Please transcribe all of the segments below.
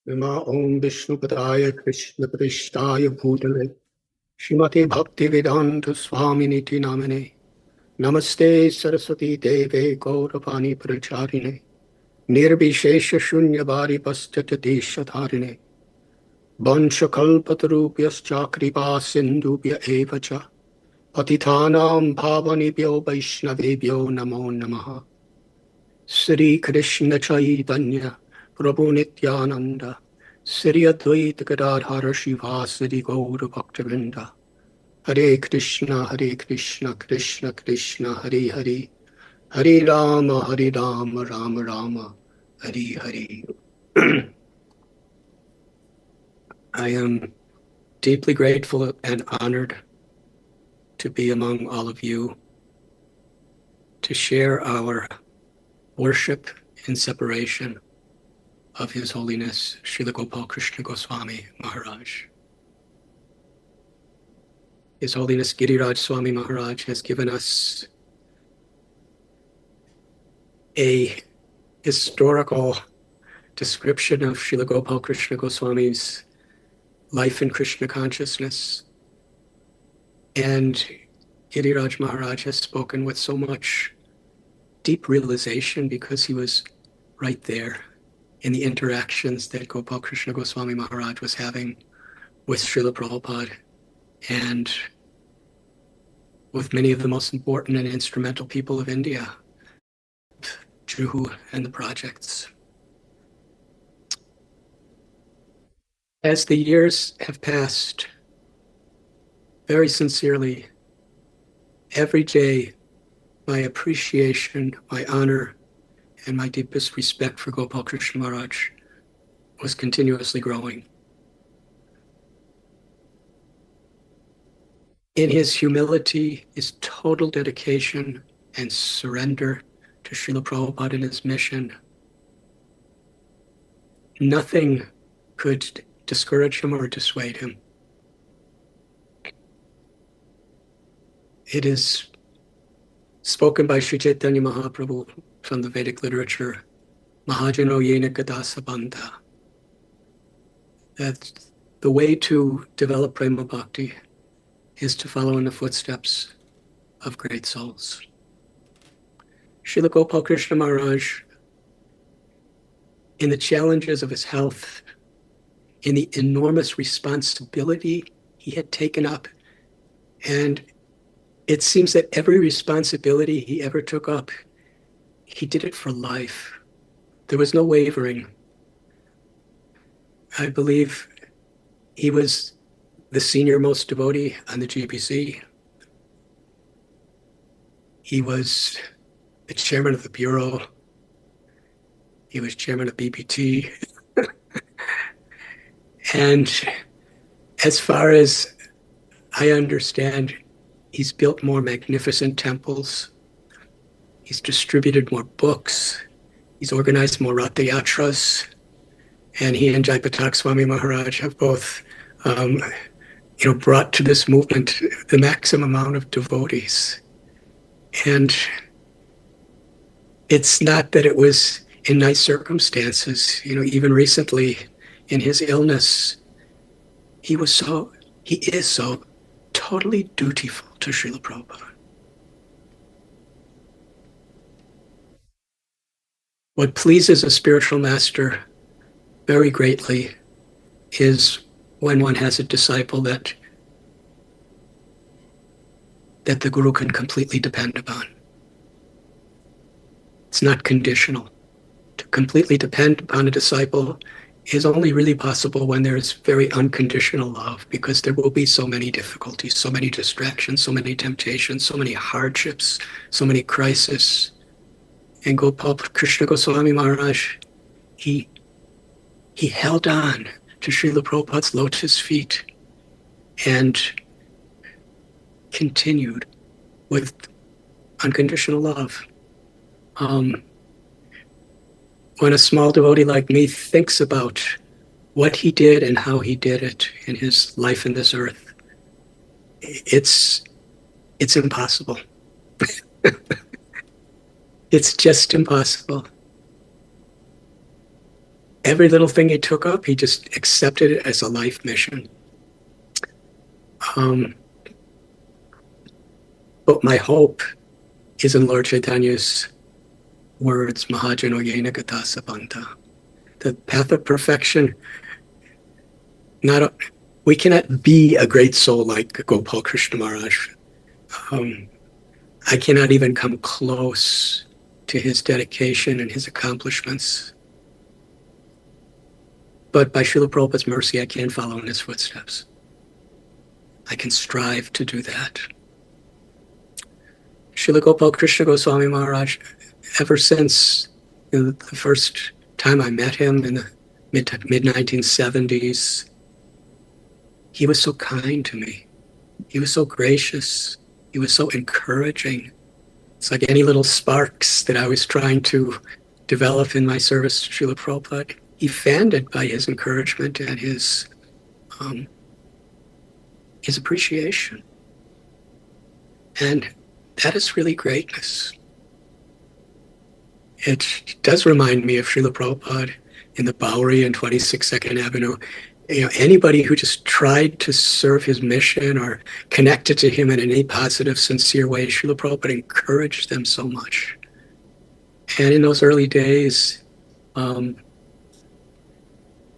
Namo Om Vishnupadaya Krishna Prishtaya Bhutale Shrimati Bhaktivedanta Swami Niti Namane Namaste Saraswati Deve Gauravani Pracharine Nirbhishesha Shunyabari Pastatati Shatharine Vanchakalpatarupyascha Kripa Sindhubhya Evacha Patitanam Bhavanibhyo Vaishnavebhyo Namo Namaha Sri Krishna Chaitanya Prabhu Nityananda Sri Advaita Gadadhara Shivasadi Gaura Bhaktivinoda Hare Krishna Krishna Krishna Hare Hare Hare Rama Rama Rama Hare Hare. I am deeply grateful and honored to be among all of you to share our worship in separation of His Holiness Srila Gopal Krishna Goswami Maharaj. His Holiness Giriraj Swami Maharaj has given us a historical description of Srila Gopal Krishna Goswami's life in Krishna consciousness. And Giriraj Maharaj has spoken with so much deep realization because he was right there in the interactions that Gopal Krishna Goswami Maharaj was having with Srila Prabhupada and with many of the most important and instrumental people of India, Juhu and the projects. As the years have passed, very sincerely, every day, my appreciation, my honor, and my deepest respect for Gopal Krishna Maharaj was continuously growing. In his humility, his total dedication and surrender to Srila Prabhupada and his mission, nothing could discourage him or dissuade him. It is spoken by Sri Chaitanya Mahaprabhu from the Vedic literature, Mahajano Yena Gadasa Bandha, that the way to develop Prema Bhakti is to follow in the footsteps of great souls. Srila Gopal Krishna Maharaj, in the challenges of his health, in the enormous responsibility he had taken up, and it seems that every responsibility he ever took up, he did it for life. There was no wavering. I believe he was the senior most devotee on the GBC. He was the chairman of the bureau. He was chairman of BPT. And as far as I understand, he's built more magnificent temples. He's distributed more books. He's organized more Ratha Yatras. And he and Jaipatak Swami Maharaj have both brought to this movement the maximum amount of devotees. And it's not that it was in nice circumstances. Even recently in his illness, he is so totally dutiful to Srila Prabhupada. What pleases a spiritual master very greatly is when one has a disciple that the guru can completely depend upon. It's not conditional. To completely depend upon a disciple is only really possible when there's very unconditional love, because there will be so many difficulties, so many distractions, so many temptations, so many hardships, so many crises. And Gopal Krishna Goswami Maharaj, he held on to Srila Prabhupada's lotus feet and continued with unconditional love. When a small devotee like me thinks about what he did and how he did it in his life in this earth, it's impossible. It's just impossible. every little thing he took up, he just accepted it as a life mission. But my hope is in Lord Chaitanya's words, Mahajano Yena Gata Savanta. The path of perfection, we cannot be a great soul like Gopal Krishna Maharaj. I cannot even come close to his dedication and his accomplishments. But by Srila Prabhupada's mercy, I can follow in his footsteps. I can strive to do that. Srila Gopal Krishna Goswami Maharaj, ever since the first time I met him in the mid-1970s, he was so kind to me. He was so gracious. He was so encouraging. It's like any little sparks that I was trying to develop in my service to Srila Prabhupada. He fanned it by his encouragement and his appreciation. And that is really greatness. It does remind me of Srila Prabhupada in the Bowery and 22nd Avenue. Anybody who just tried to serve his mission or connected to him in any positive, sincere way, Srila Prabhupada encouraged them so much. And in those early days,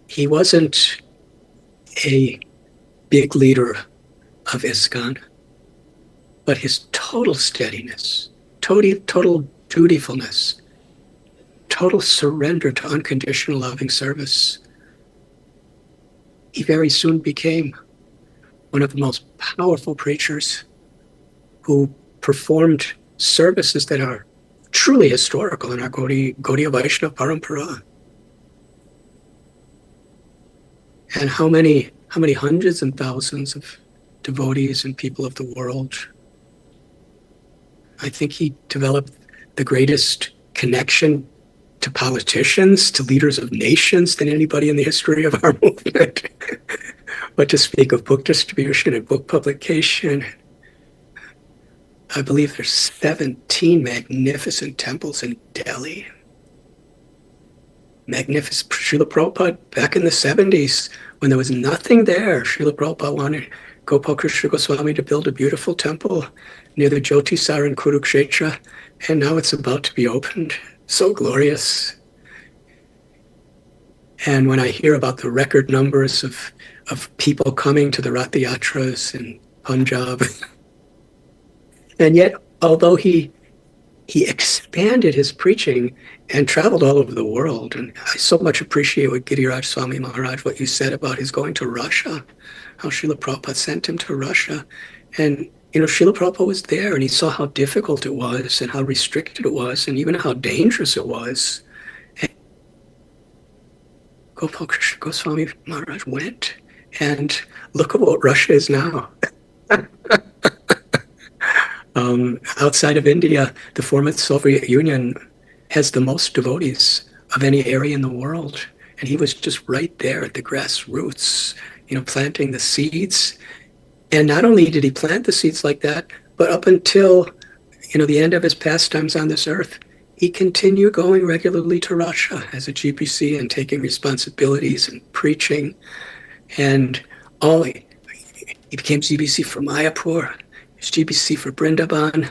he wasn't a big leader of ISKCON, but his total steadiness, total dutifulness, total surrender to unconditional loving service, he very soon became one of the most powerful preachers who performed services that are truly historical in our Gaudiya Vaishnava Parampara. And how many hundreds and thousands of devotees and people of the world. I think he developed the greatest connection to politicians, to leaders of nations than anybody in the history of our movement. But to speak of book distribution and book publication, I believe there's 17 magnificent temples in Delhi. Magnificent. Srila Prabhupada, back in the 70s, when there was nothing there, Srila Prabhupada wanted Gopal Krishna Goswami to build a beautiful temple near the Jyotisar in Kurukshetra, and now it's about to be opened. So glorious. And when I hear about the record numbers of people coming to the Rath Yatras in Punjab, and yet, although he expanded his preaching and traveled all over the world, and I so much appreciate what Giriraj Swami Maharaj, what you said about his going to Russia, how Srila Prabhupada sent him to Russia. And Srila Prabhupada was there, and he saw how difficult it was and how restricted it was and even how dangerous it was. And Gopal Krishna Goswami Maharaj went, and look at what Russia is now. Outside of India, the former Soviet Union has the most devotees of any area in the world. And he was just right there at the grassroots, planting the seeds. And not only did he plant the seeds like that, but up until, the end of his pastimes on this earth, he continued going regularly to Russia as a GPC and taking responsibilities and preaching. And he became GBC for Mayapur, he was GBC for Brindaban.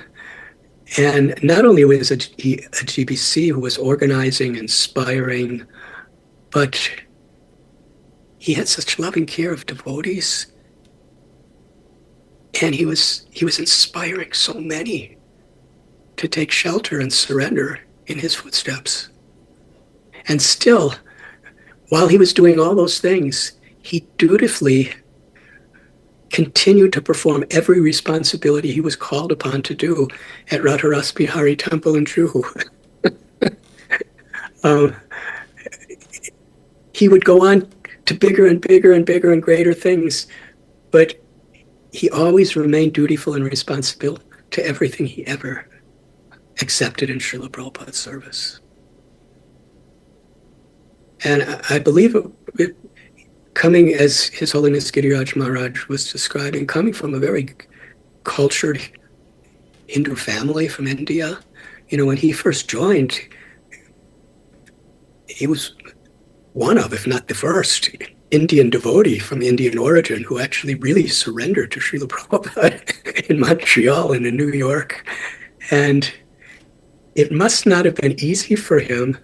And not only was he a GBC who was organizing, inspiring, but he had such loving care of devotees. And he was inspiring so many to take shelter and surrender in his footsteps. And still, while he was doing all those things, he dutifully continued to perform every responsibility he was called upon to do at Radharas Bihari Temple in Juhu. He would go on to bigger and bigger and bigger and greater things, but he always remained dutiful and responsible to everything he ever accepted in Srila Prabhupada's service. And I believe it coming, as His Holiness Giriraj Maharaj was describing, coming from a very cultured Hindu family from India. When he first joined, he was one of, if not the first, Indian devotee from Indian origin who actually really surrendered to Srila Prabhupada in Montreal and in New York. And it must not have been easy for him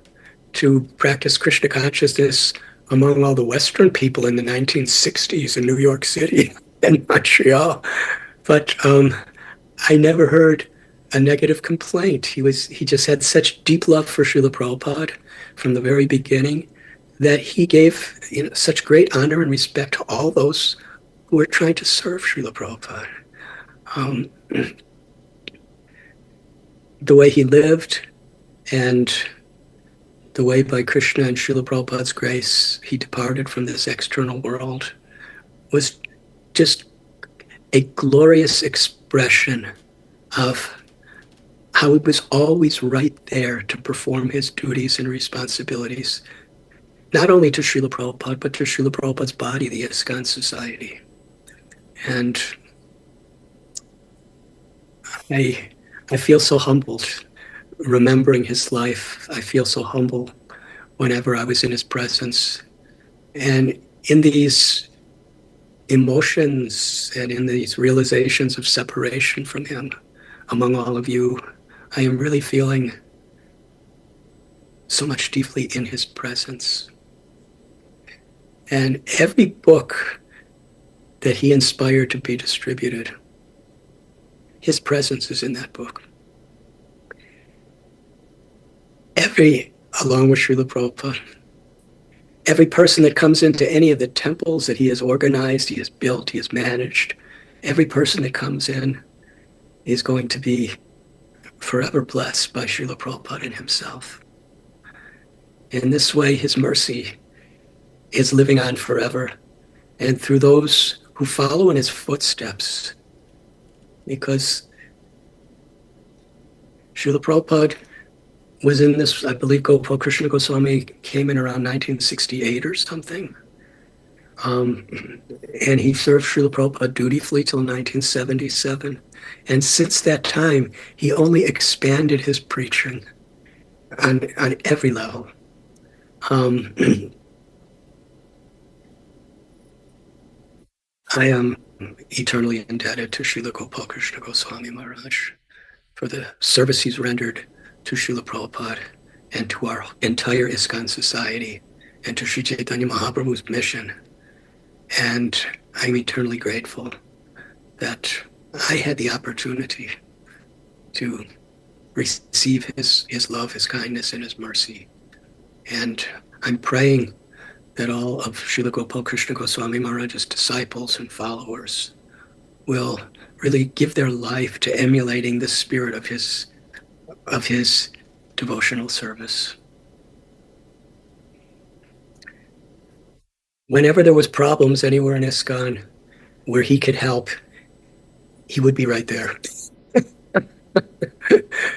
to practice Krishna consciousness among all the Western people in the 1960s in New York City and Montreal. But I never heard a negative complaint. He just had such deep love for Srila Prabhupada from the very beginning that he gave such great honor and respect to all those who were trying to serve Srila Prabhupada. The way he lived and the way by Krishna and Srila Prabhupada's grace he departed from this external world was just a glorious expression of how he was always right there to perform his duties and responsibilities, not only to Srila Prabhupada, but to Srila Prabhupada's body, the ISKCON Society. And I feel so humbled remembering his life. I feel so humble whenever I was in his presence. And in these emotions and in these realizations of separation from him among all of you, I am really feeling so much deeply in his presence. And every book that he inspired to be distributed, his presence is in that book. Along with Srila Prabhupada, every person that comes into any of the temples that he has organized, he has built, he has managed, every person that comes in is going to be forever blessed by Srila Prabhupada and himself. In this way, his mercy is living on forever, and through those who follow in his footsteps, because Srila Prabhupada was in this, I believe Gopal Krishna Goswami came in around 1968 or something. And he served Srila Prabhupada dutifully till 1977. And since that time, he only expanded his preaching on every level. I am eternally indebted to Srila Gopal Krishna Goswami Maharaj for the service he's rendered to Srila Prabhupada and to our entire ISKCON Society and to Sri Chaitanya Mahaprabhu's mission. And I'm eternally grateful that I had the opportunity to receive his love, his kindness, and his mercy. And I'm praying that all of Srila Gopal Krishna Goswami Maharaj's disciples and followers will really give their life to emulating the spirit of his devotional service. Whenever there was problems anywhere in ISKCON where he could help, he would be right there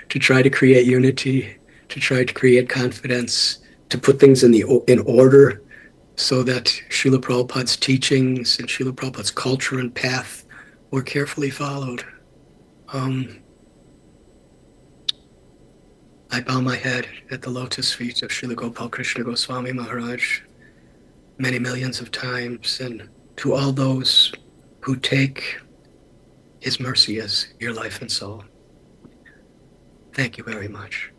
to try to create unity, to try to create confidence, to put things in order so that Srila Prabhupada's teachings and Srila Prabhupada's culture and path were carefully followed. I bow my head at the lotus feet of Srila Gopal Krishna Goswami Maharaj many millions of times, and to all those who take his mercy as your life and soul. Thank you very much.